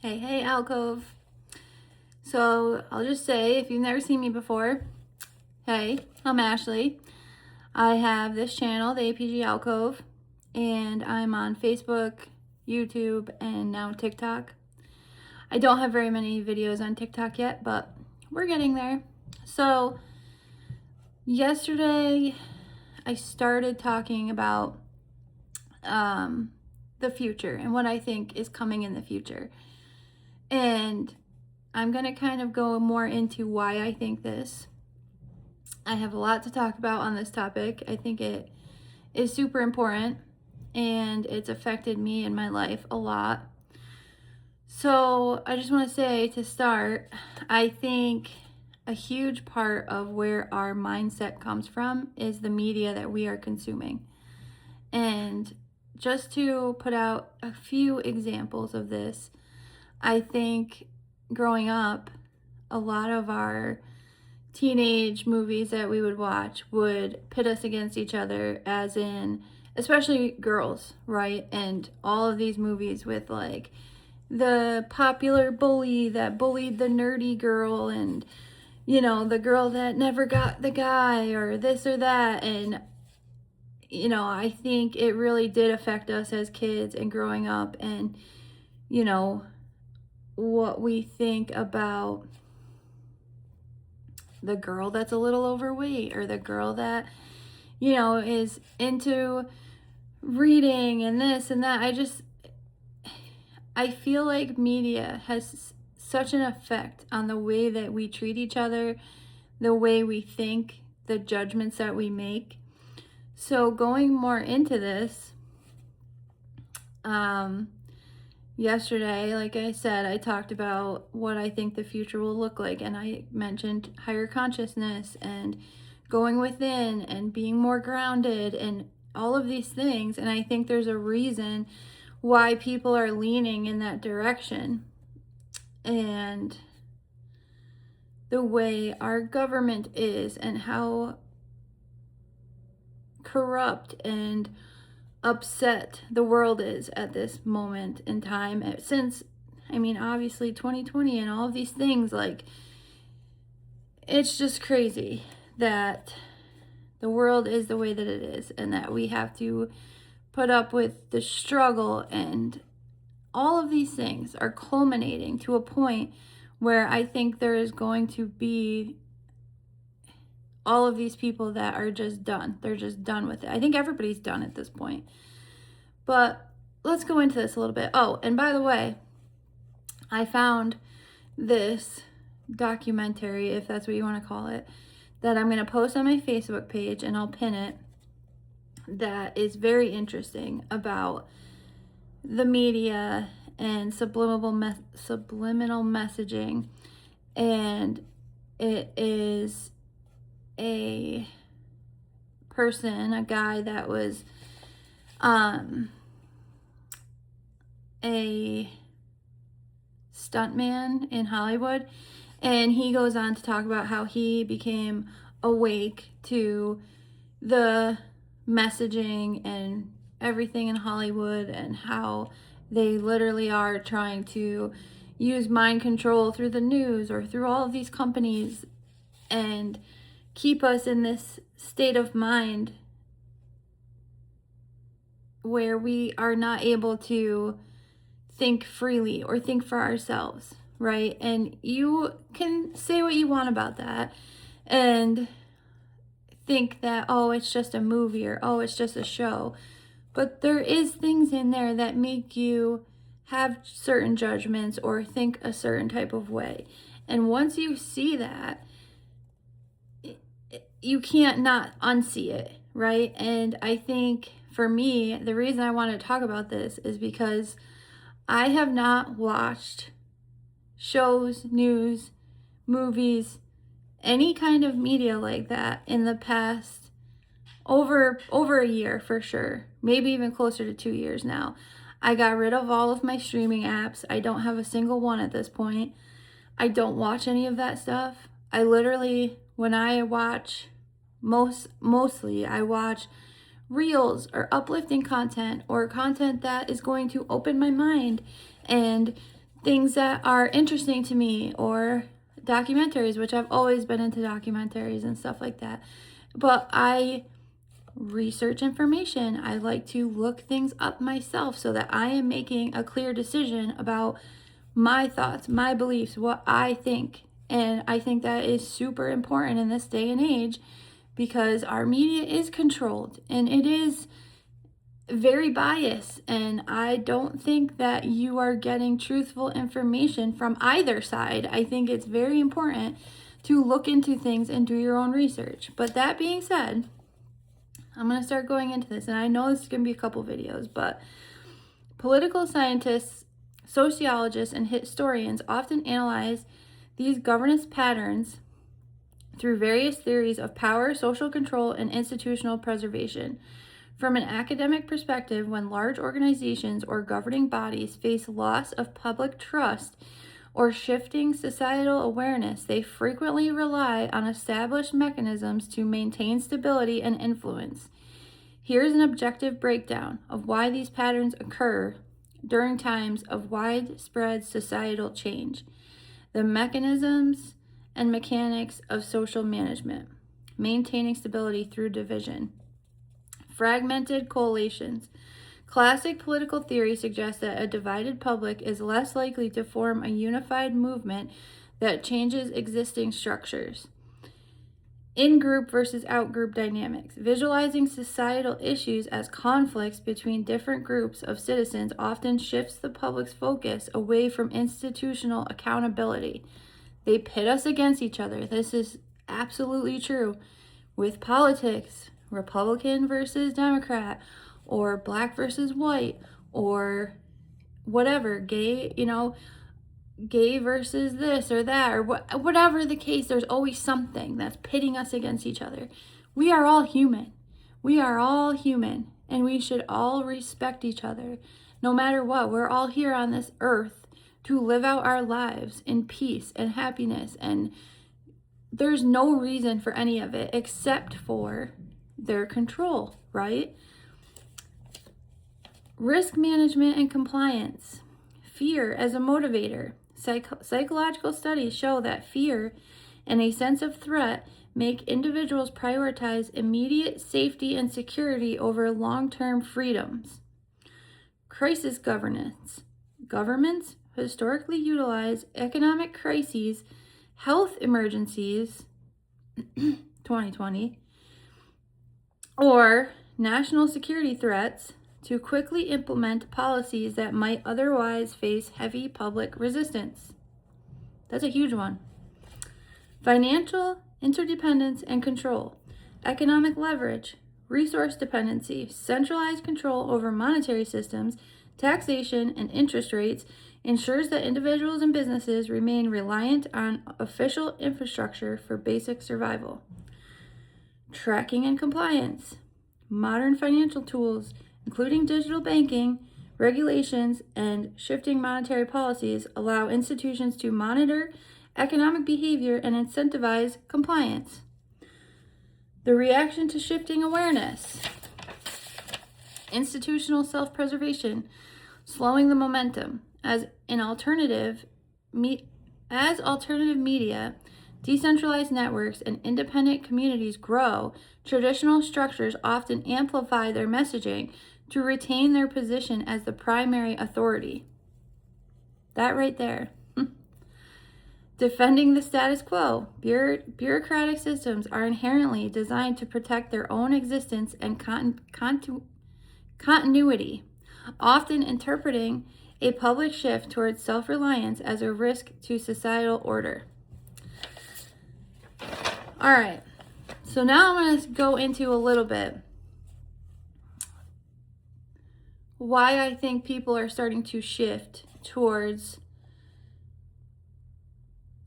Hey, alcove. So I'll just say, if you've never seen me before, hey, I'm Ashley. I have this channel, the APG Alcove, and I'm on Facebook, YouTube, and now TikTok. I don't have very many videos on TikTok yet, but we're getting there. So yesterday I started talking about the future and what I think is coming in the future. And I'm going to kind of go more into why I think this. I have a lot to talk about on this topic. I think it is super important and it's affected me in my life a lot. So I just want to say to start, I think a huge part of where our mindset comes from is the media that we are consuming. And just to put out a few examples of this, I think growing up, a lot of our teenage movies that we would watch would pit us against each other, as in, especially girls, right? And all of these movies with like the popular bully that bullied the nerdy girl, and you know, the girl that never got the guy, or this or that. And you know, I think it really did affect us as kids and growing up, and you know, what we think about the girl that's a little overweight, or the girl that, you know, is into reading and this and that. I feel like media has such an effect on the way that we treat each other, the way we think, the judgments that we make. So going more into this, yesterday, like I said, I talked about what I think the future will look like, and I mentioned higher consciousness and going within and being more grounded and all of these things. And I think there's a reason why people are leaning in that direction. And the way our government is and how corrupt and upset the world is at this moment in time, since, I mean, obviously 2020 and all of these things, like, it's just crazy that the world is the way that it is, and that we have to put up with the struggle, and all of these things are culminating to a point where I think there is going to be all of these people that are just done. They're just done with it. I think everybody's done at this point. But let's go into this a little bit. Oh, and by the way, I found this documentary, if that's what you want to call it, that I'm going to post on my Facebook page, and I'll pin it, that is very interesting about the media and subliminal messaging. And it is a person, a guy that was a stuntman in Hollywood, and he goes on to talk about how he became awake to the messaging and everything in Hollywood, and how they literally are trying to use mind control through the news or through all of these companies and keep us in this state of mind where we are not able to think freely or think for ourselves, right? And you can say what you want about that and think that, oh, it's just a movie, or oh, it's just a show. But there is things in there that make you have certain judgments or think a certain type of way. And once you see that, you can't not unsee it, right? And I think for me, the reason I want to talk about this is because I have not watched shows, news, movies, any kind of media like that in the past over a year for sure, maybe even closer to 2 years now. I got rid of all of my streaming apps. I don't have a single one at this point. I don't watch any of that stuff. I literally, when I watch, mostly I watch reels or uplifting content, or content that is going to open my mind and things that are interesting to me, or documentaries, which I've always been into documentaries and stuff like that. But I research information. I like to look things up myself so that I am making a clear decision about my thoughts, my beliefs, what I think. And I think that is super important in this day and age, because our media is controlled and it is very biased. And I don't think that you are getting truthful information from either side. I think it's very important to look into things and do your own research. But that being said, I'm going to start going into this, and I know this is going to be a couple videos, but political scientists, sociologists, and historians often analyze these governance patterns through various theories of power, social control, and institutional preservation. From an academic perspective, when large organizations or governing bodies face loss of public trust or shifting societal awareness, they frequently rely on established mechanisms to maintain stability and influence. Here's an objective breakdown of why these patterns occur during times of widespread societal change. The mechanisms and mechanics of social management. Maintaining stability through division. Fragmented coalitions. Classic political theory suggests that a divided public is less likely to form a unified movement that changes existing structures. In-group versus out-group dynamics. Visualizing societal issues as conflicts between different groups of citizens often shifts the public's focus away from institutional accountability. They pit us against each other. This is absolutely true with politics, Republican versus Democrat, or black versus white, or whatever, gay versus this or that, or whatever the case. There's always something that's pitting us against each other. We are all human. We are all human, and we should all respect each other no matter what. We're all here on this earth to live out our lives in peace and happiness, and there's no reason for any of it except for their control, right? Risk management and compliance. Fear as a motivator. Psychological studies show that fear and a sense of threat make individuals prioritize immediate safety and security over long-term freedoms. Crisis governance. Governments historically utilize economic crises, health emergencies, 2020, or national security threats to quickly implement policies that might otherwise face heavy public resistance. That's a huge one. Financial interdependence and control. Economic leverage, resource dependency, centralized control over monetary systems, taxation, and interest rates ensures that individuals and businesses remain reliant on official infrastructure for basic survival. Tracking and compliance. Modern financial tools, including digital banking, regulations, and shifting monetary policies, allow institutions to monitor economic behavior and incentivize compliance. The reaction to shifting awareness. Institutional self-preservation, slowing the momentum. As alternative media, decentralized networks, and independent communities grow, traditional structures often amplify their messaging to retain their position as the primary authority. That right there. Defending the status quo. Bureaucratic systems are inherently designed to protect their own existence and continuity, often interpreting a public shift towards self-reliance as a risk to societal order. All right, so now I'm going to go into a little bit why I think people are starting to shift towards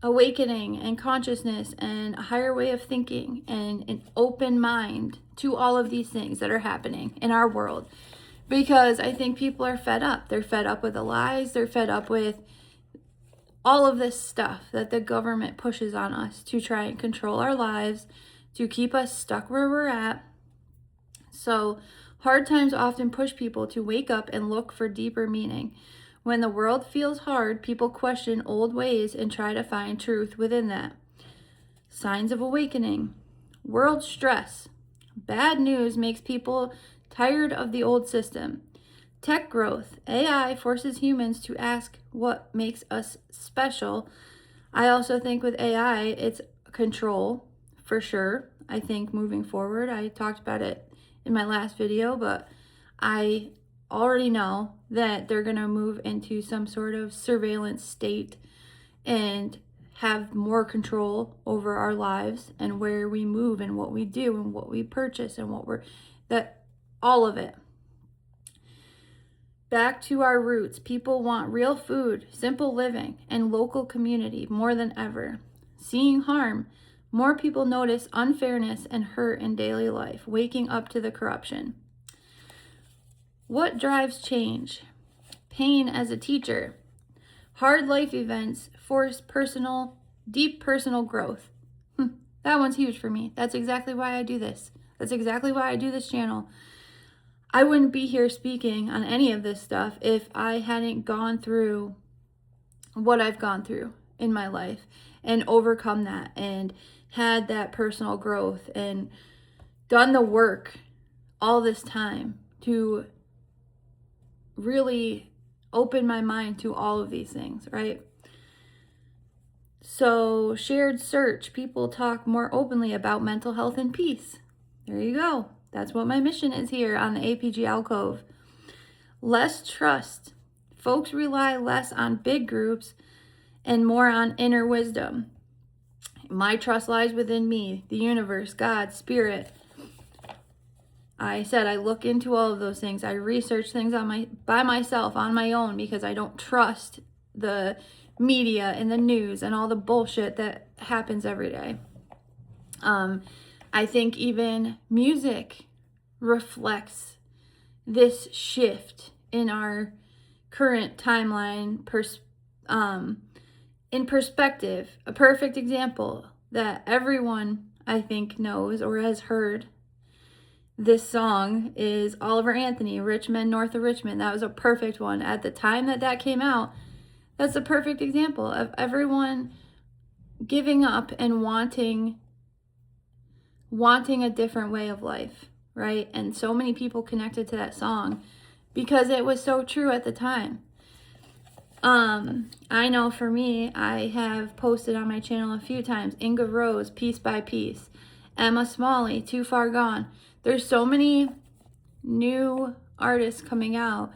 awakening and consciousness and a higher way of thinking and an open mind to all of these things that are happening in our world. Because I think people are fed up. They're fed up with the lies. They're fed up with all of this stuff that the government pushes on us to try and control our lives, to keep us stuck where we're at. So hard times often push people to wake up and look for deeper meaning. When the world feels hard, people question old ways and try to find truth within that. Signs of awakening. World stress. Bad news makes people tired of the old system. Tech growth. AI forces humans to ask what makes us special. I also think with AI, it's control for sure. I think moving forward, I talked about it in my last video, but I already know that they're going to move into some sort of surveillance state and have more control over our lives and where we move and what we do and what we purchase and all of it. Back to our roots. People want real food, simple living, and local community more than ever. Seeing harm. More people notice unfairness and hurt in daily life, waking up to the corruption. What drives change? Pain as a teacher. Hard life events force deep personal growth. That one's huge for me. That's exactly why I do this. That's exactly why I do this channel. I wouldn't be here speaking on any of this stuff if I hadn't gone through what I've gone through in my life and overcome that and had that personal growth and done the work all this time to really open my mind to all of these things, right? So, shared search. People talk more openly about mental health and peace. There you go. That's what my mission is here on the APG Alcove. Less trust. Folks rely less on big groups and more on inner wisdom. My trust lies within me, the universe, God, spirit. I said I look into all of those things. I research things by myself on my own because I don't trust the media and the news and all the bullshit that happens every day. I think even music reflects this shift in our current timeline in perspective. A perfect example that everyone, I think, knows or has heard this song is Oliver Anthony, Rich Men North of Richmond. That was a perfect one. At the time that came out, that's a perfect example of everyone giving up and wanting a different way of life, right? And so many people connected to that song because it was so true at the time. I know for me, I have posted on my channel a few times, Inga Rose, Piece by Piece, Emma Smalley, Too Far Gone. There's so many new artists coming out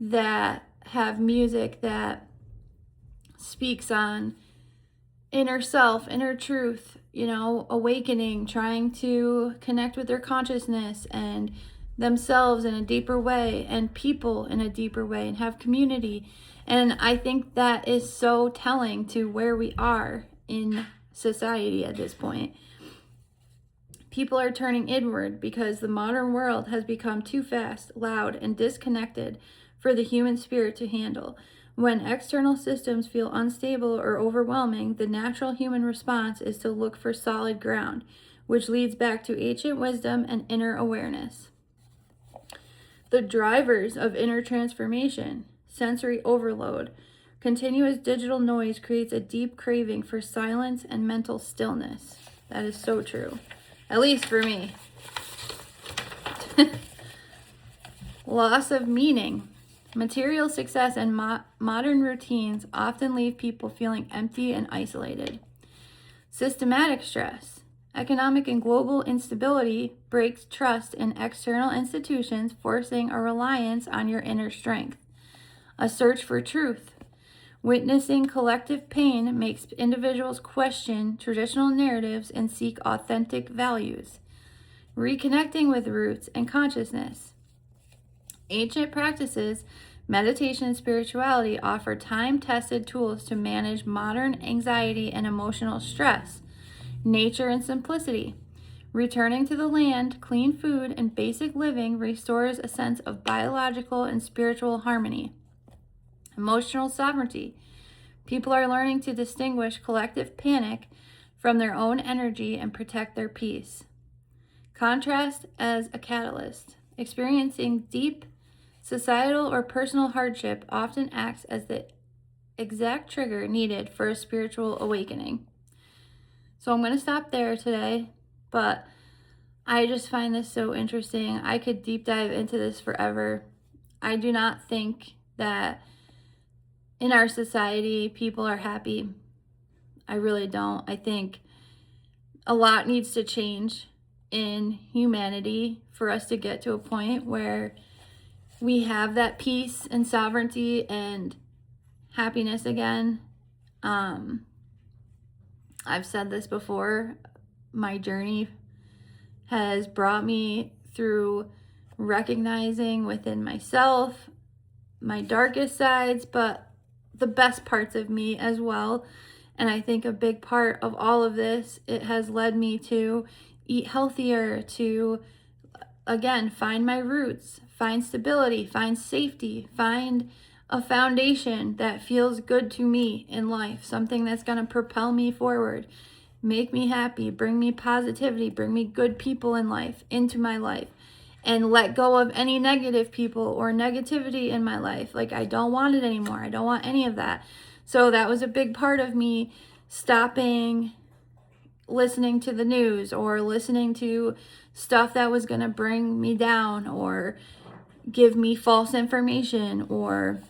that have music that speaks on inner self, inner truth, awakening, trying to connect with their consciousness and themselves in a deeper way and people in a deeper way and have community. And I think that is so telling to where we are in society at this point. People are turning inward because the modern world has become too fast, loud, and disconnected for the human spirit to handle. When external systems feel unstable or overwhelming, the natural human response is to look for solid ground, which leads back to ancient wisdom and inner awareness. The drivers of inner transformation, sensory overload. Continuous digital noise creates a deep craving for silence and mental stillness. That is so true, at least for me. Loss of meaning. Material success and modern routines often leave people feeling empty and isolated. Systematic stress. Economic and global instability breaks trust in external institutions, forcing a reliance on your inner strength. A search for truth. Witnessing collective pain makes individuals question traditional narratives and seek authentic values. Reconnecting with roots and consciousness. Ancient practices, meditation, and spirituality offer time-tested tools to manage modern anxiety and emotional stress. Nature and simplicity. Returning to the land, clean food, and basic living restores a sense of biological and spiritual harmony. Emotional sovereignty. People are learning to distinguish collective panic from their own energy and protect their peace. Contrast as a catalyst. Experiencing deep Societal or personal hardship often acts as the exact trigger needed for a spiritual awakening. So I'm going to stop there today, but I just find this so interesting. I could deep dive into this forever. I do not think that in our society people are happy. I really don't. I think a lot needs to change in humanity for us to get to a point where we have that peace and sovereignty and happiness again. I've said this before, my journey has brought me through recognizing within myself my darkest sides, but the best parts of me as well. And I think a big part of all of this, it has led me to eat healthier, to, again, find my roots, find stability, find safety, find a foundation that feels good to me in life, something that's going to propel me forward, make me happy, bring me positivity, bring me good people in life, into my life, and let go of any negative people or negativity in my life. Like, I don't want it anymore. I don't want any of that. So that was a big part of me stopping listening to the news or listening to stuff that was going to bring me down or give me false information or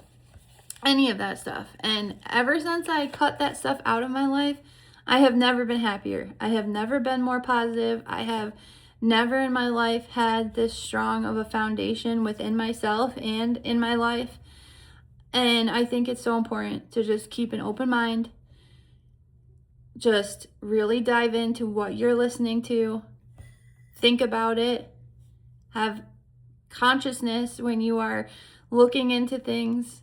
any of that stuff. And ever since I cut that stuff out of my life, I have never been happier. I have never been more positive. I have never in my life had this strong of a foundation within myself and in my life. And I think it's so important to just keep an open mind. Just really dive into what you're listening to. Think about it. Have consciousness when you are looking into things.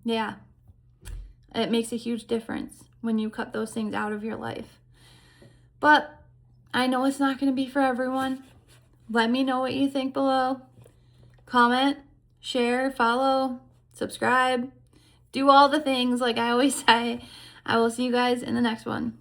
Yeah, it makes a huge difference when you cut those things out of your life. But I know it's not going to be for everyone. Let me know what you think below. Comment, share, follow, subscribe. Do all the things like I always say. I will see you guys in the next one.